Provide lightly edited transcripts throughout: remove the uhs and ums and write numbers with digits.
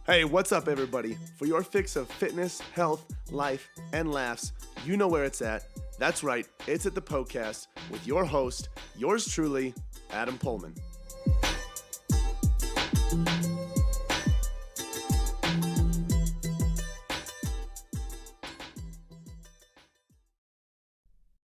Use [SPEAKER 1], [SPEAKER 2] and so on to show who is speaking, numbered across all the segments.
[SPEAKER 1] Hey, what's up, everybody? For your fix of fitness, health, life, and laughs, you know where it's at. That's right, it's at the Poecast with your host, yours truly, Adam Pullman.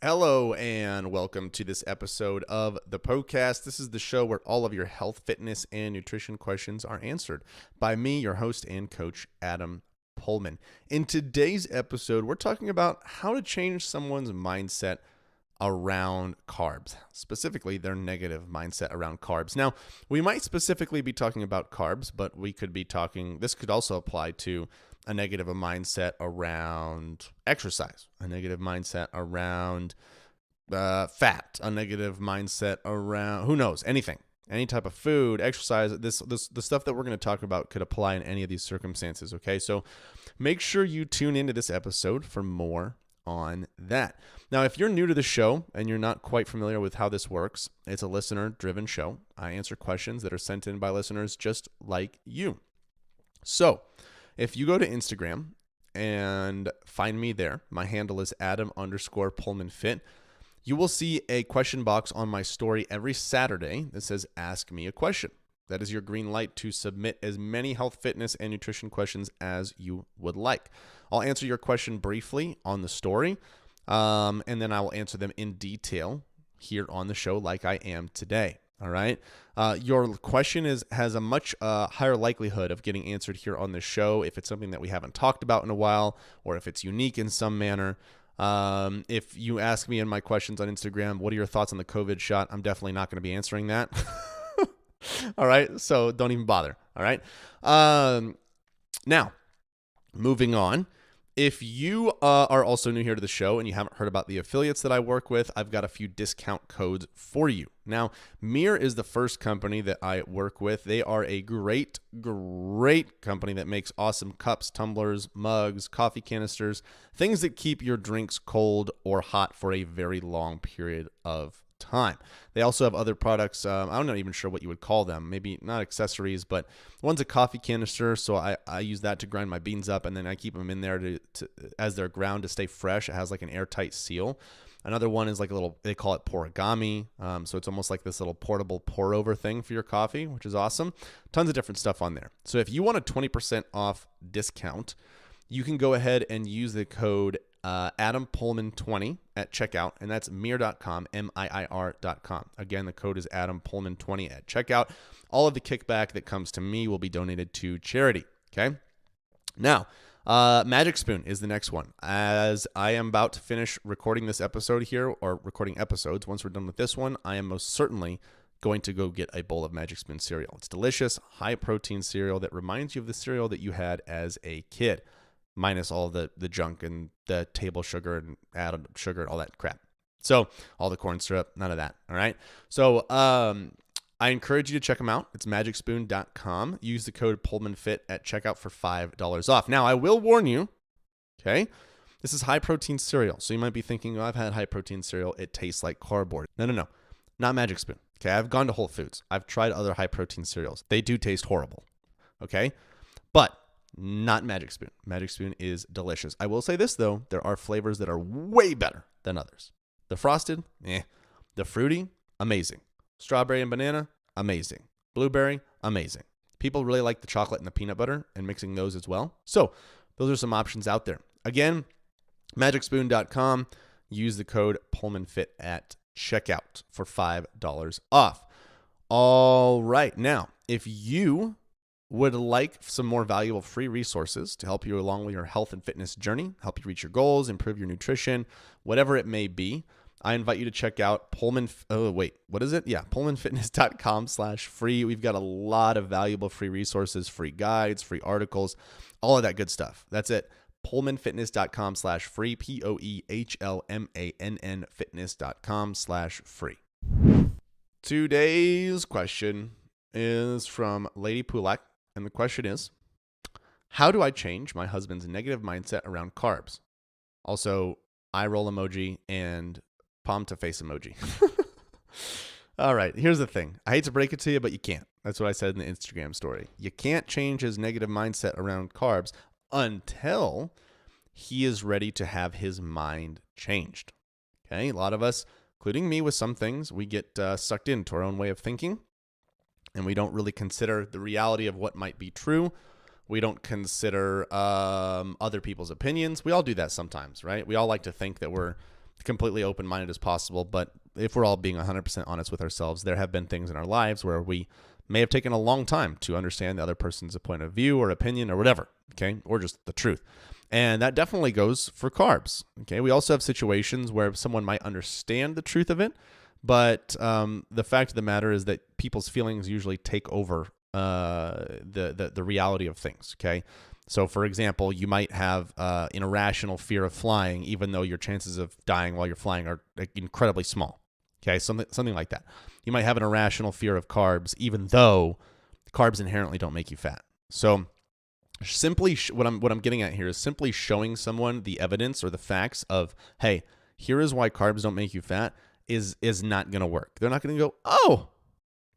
[SPEAKER 2] Hello and welcome to this episode of the Poecast. This is the show where all of your health, fitness, and nutrition questions are answered by me, your host and coach, Adam Pullman. In today's episode, we're talking about how to change someone's mindset around carbs, specifically their negative mindset around carbs. Now, we might specifically be talking about carbs, but this could also apply to a negative mindset around exercise, a negative mindset around fat, a negative mindset around, who knows, anything, any type of food, exercise. The stuff that we're going to talk about could apply in any of these circumstances. Okay, so make sure you tune into this episode for more on that. Now, if you're new to the show and you're not quite familiar with how this works, it's a listener-driven show. I answer questions that are sent in by listeners just like you. So, if you go to Instagram and find me there, my handle is Adam_PullmanFit. You will see a question box on my story every Saturday that says Ask Me a Question. That is your green light to submit as many health, fitness, and nutrition questions as you would like. I'll answer your question briefly on the story, and then I will answer them in detail here on the show like I am today. All right. Your question has a much higher likelihood of getting answered here on the show if it's something that we haven't talked about in a while, or if it's unique in some manner. If you ask me in my questions on Instagram, what are your thoughts on the COVID shot? I'm definitely not going to be answering that. All right. So don't even bother. All right. Now, moving on. If you are also new here to the show and you haven't heard about the affiliates that I work with, I've got a few discount codes for you. Now, Mir is the first company that I work with. They are a great company that makes awesome cups, tumblers, mugs, coffee canisters, things that keep your drinks cold or hot for a very long period of time. They also have other products. I'm not even sure what you would call them. Maybe not accessories, but one's a coffee canister. So I use that to grind my beans up, and then I keep them in there to as they're ground to stay fresh. It has like an airtight seal. Another one is like a little, they call it porigami. So it's almost like this little portable pour over thing for your coffee, which is awesome. Tons of different stuff on there. So if you want a 20% off discount, you can go ahead and use the code Adam Pullman 20 at checkout, and that's mir.com, MIIR.com. Again, the code is Adam Pullman 20 at checkout. All of the kickback that comes to me will be donated to charity. Okay. Now, Magic Spoon is the next one. As I am about to finish recording this episode here, or recording episodes, once we're done with this one, I am most certainly going to go get a bowl of Magic Spoon cereal. It's delicious, high protein cereal that reminds you of the cereal that you had as a kid, minus all the junk and the table sugar and added sugar and all that crap. So all the corn syrup, none of that. All right. So I encourage you to check them out. It's magicspoon.com. Use the code PullmanFit at checkout for $5 off. Now, I will warn you, okay, this is high protein cereal. So you might be thinking, oh, I've had high protein cereal. It tastes like cardboard. No. Not Magic Spoon. Okay. I've gone to Whole Foods. I've tried other high protein cereals. They do taste horrible. Okay. But not Magic Spoon. Magic Spoon is delicious. I will say this, though. There are flavors that are way better than others. The frosted, The fruity, amazing. Strawberry and banana, amazing. Blueberry, amazing. People really like the chocolate and the peanut butter and mixing those as well. So those are some options out there. Again, magicspoon.com. Use the code PullmanFit at checkout for $5 off. All right. Now, if you would like some more valuable free resources to help you along with your health and fitness journey, help you reach your goals, improve your nutrition, whatever it may be, I invite you to check out pullmanfitness.com/free. We've got a lot of valuable free resources, free guides, free articles, all of that good stuff. That's it. pullmanfitness.com/free, POEHLMANN fitness.com/free. Today's question is from Lady Pulak. And the question is, how do I change my husband's negative mindset around carbs? Also, eye roll emoji and palm to face emoji. All right, here's the thing. I hate to break it to you, but you can't. That's what I said in the Instagram story. You can't change his negative mindset around carbs until he is ready to have his mind changed. Okay, a lot of us, including me with some things, we get sucked into our own way of thinking, and we don't really consider the reality of what might be true. We don't consider other people's opinions. We all do that sometimes, right? We all like to think that we're completely open-minded as possible, but if we're all being 100% honest with ourselves, there have been things in our lives where we may have taken a long time to understand the other person's point of view or opinion or whatever, okay, or just the truth. And that definitely goes for carbs, okay? We also have situations where someone might understand the truth of it, but the fact of the matter is that people's feelings usually take over the reality of things, okay? So, for example, you might have an irrational fear of flying, even though your chances of dying while you're flying are incredibly small. Okay, something like that. You might have an irrational fear of carbs, even though carbs inherently don't make you fat. So, simply what I'm getting at here is simply showing someone the evidence or the facts of, hey, here is why carbs don't make you fat is not going to work. They're not going to go, oh,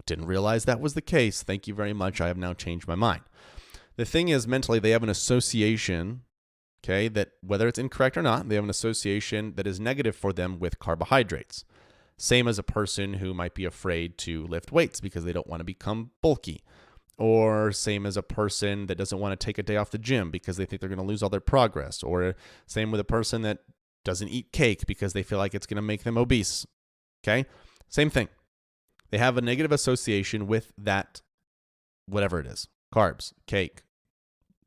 [SPEAKER 2] didn't realize that was the case. Thank you very much. I have now changed my mind. The thing is, mentally, they have an association, okay, that whether it's incorrect or not, they have an association that is negative for them with carbohydrates. Same as a person who might be afraid to lift weights because they don't want to become bulky. Or same as a person that doesn't want to take a day off the gym because they think they're going to lose all their progress. Or same with a person that doesn't eat cake because they feel like it's going to make them obese. Okay? Same thing. They have a negative association with that, whatever it is. Carbs, cake,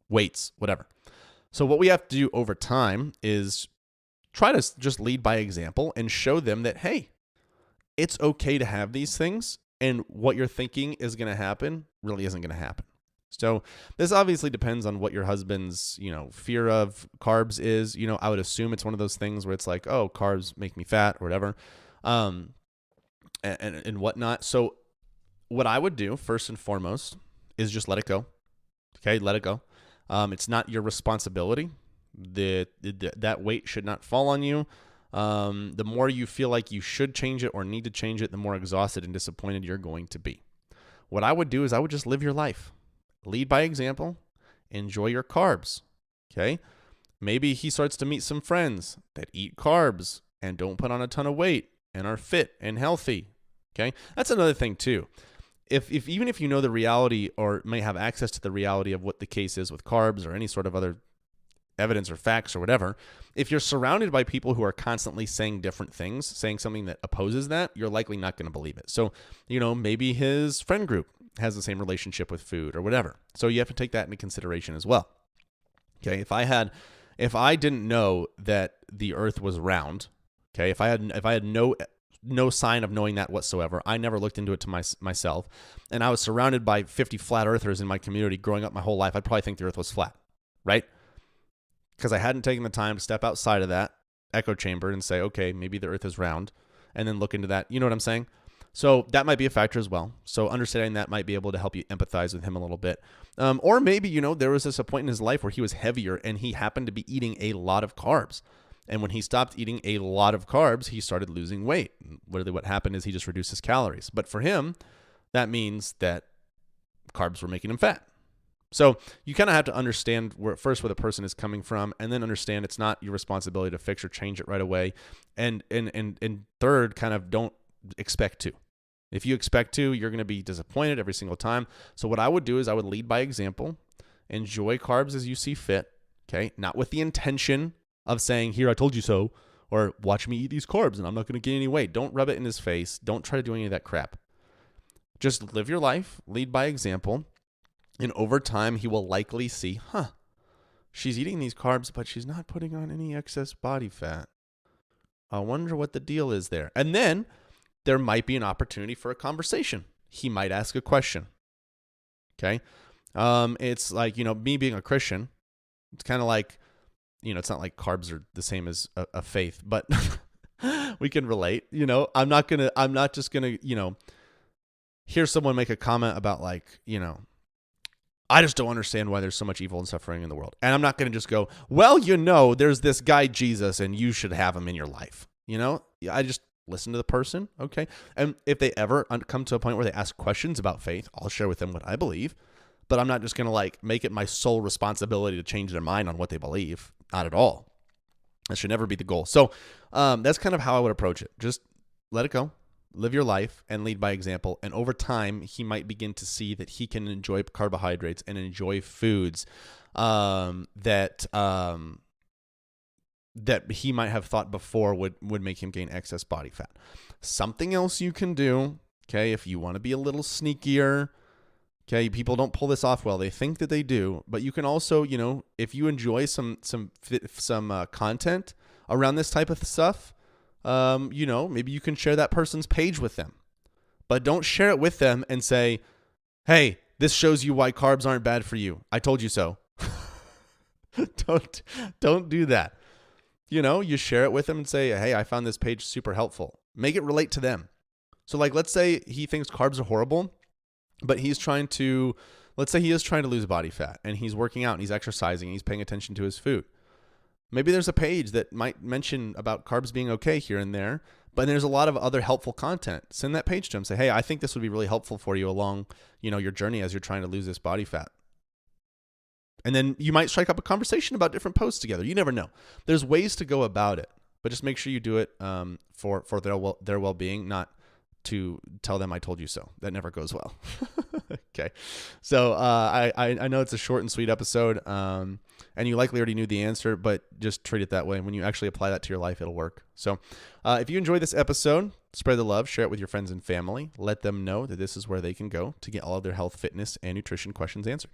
[SPEAKER 2] weights, whatever. So what we have to do over time is try to just lead by example and show them that, hey, it's okay to have these things, and what you're thinking is going to happen really isn't going to happen. So this obviously depends on what your husband's, fear of carbs is. I would assume it's one of those things where it's like, oh, carbs make me fat or whatever, and whatnot. So what I would do first and foremost is just let it go. Okay, let it go. It's not your responsibility. That weight should not fall on you. The more you feel like you should change it or need to change it, the more exhausted and disappointed you're going to be. What I would do is I would just live your life. Lead by example. Enjoy your carbs. Okay? Maybe he starts to meet some friends that eat carbs and don't put on a ton of weight and are fit and healthy. Okay? That's another thing too. If even if you know the reality or may have access to the reality of what the case is with carbs or any sort of other evidence or facts or whatever, if you're surrounded by people who are constantly saying different things, saying something that opposes that, you're likely not going to believe it. So, maybe his friend group has the same relationship with food or whatever. So you have to take that into consideration as well. Okay, if I didn't know that the earth was round, okay, if I had no sign of knowing that whatsoever, I never looked into it to myself, and I was surrounded by 50 flat earthers in my community growing up my whole life, I'd probably think the earth was flat, right? Because I hadn't taken the time to step outside of that echo chamber and say, okay, maybe the earth is round, and then look into that. You know what I'm saying? So that might be a factor as well. So understanding that might be able to help you empathize with him a little bit. Or maybe, there was a point in his life where he was heavier and he happened to be eating a lot of carbs. And when he stopped eating a lot of carbs, he started losing weight. Literally what happened is he just reduced his calories. But for him, that means that carbs were making him fat. So you kind of have to understand where the person is coming from, and then understand it's not your responsibility to fix or change it right away. And third, kind of don't expect to. If you expect to, you're going to be disappointed every single time. So what I would do is I would lead by example, enjoy carbs as you see fit, okay? Not with the intention of saying, here, I told you so, or watch me eat these carbs and I'm not going to gain any weight. Don't rub it in his face. Don't try to do any of that crap. Just live your life, lead by example. And over time, he will likely see, she's eating these carbs, but she's not putting on any excess body fat. I wonder what the deal is there. And then there might be an opportunity for a conversation. He might ask a question. Okay? It's like, me being a Christian, it's kind of like, it's not like carbs are the same as a faith, but we can relate. I'm not just going to, hear someone make a comment about like, I just don't understand why there's so much evil and suffering in the world. And I'm not going to just go, well, there's this guy Jesus and you should have him in your life. listen to the person, okay? And if they ever come to a point where they ask questions about faith, I'll share with them what I believe, but I'm not just going to like make it my sole responsibility to change their mind on what they believe. Not at all. That should never be the goal. So that's kind of how I would approach it. Just let it go, live your life, and lead by example. And over time, he might begin to see that he can enjoy carbohydrates and enjoy foods that he might have thought before would make him gain excess body fat. Something else you can do, okay, if you want to be a little sneakier. Okay, people don't pull this off well. They think that they do, but you can also, if you enjoy some content around this type of stuff, maybe you can share that person's page with them, but don't share it with them and say, "Hey, this shows you why carbs aren't bad for you. I told you so." Don't do that. You share it with them and say, "Hey, I found this page super helpful." Make it relate to them. So, like, let's say he thinks carbs are horrible. But let's say he is trying to lose body fat and he's working out and he's exercising and he's paying attention to his food. Maybe there's a page that might mention about carbs being okay here and there, but there's a lot of other helpful content. Send that page to him. Say, "Hey, I think this would be really helpful for you along, your journey as you're trying to lose this body fat." And then you might strike up a conversation about different posts together. You never know. There's ways to go about it, but just make sure you do it for their well-being, not to tell them I told you so. That never goes well. Okay. So I know it's a short and sweet episode, and you likely already knew the answer, but just treat it that way. When you actually apply that to your life, it'll work. So if you enjoyed this episode, spread the love, share it with your friends and family. Let them know that this is where they can go to get all of their health, fitness, and nutrition questions answered.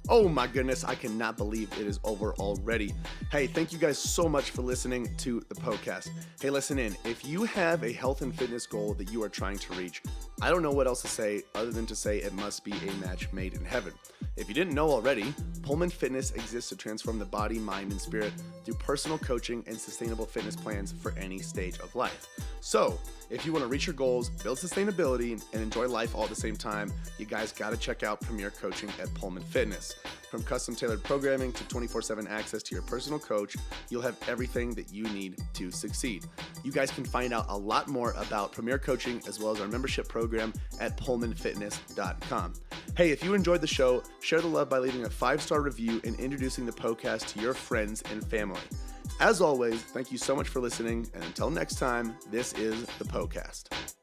[SPEAKER 1] Oh my goodness, I cannot believe it is over already. Hey, thank you guys so much for listening to the Poecast. Hey, listen in. If you have a health and fitness goal that you are trying to reach, I don't know what else to say other than to say it must be a match made in heaven. If you didn't know already, Pullman Fitness exists to transform the body, mind, and spirit through personal coaching and sustainable fitness plans for any stage of life. So, if you want to reach your goals, build sustainability, and enjoy life all at the same time, you guys got to check out Premier Coaching at Pullman Fitness. From custom-tailored programming to 24/7 access to your personal coach, you'll have everything that you need to succeed. You guys can find out a lot more about Premier Coaching as well as our membership program at pullmanfitness.com. Hey, if you enjoyed the show, share the love by leaving a 5-star review and introducing the Poecast to your friends and family. As always, thank you so much for listening, and until next time, this is the Poecast.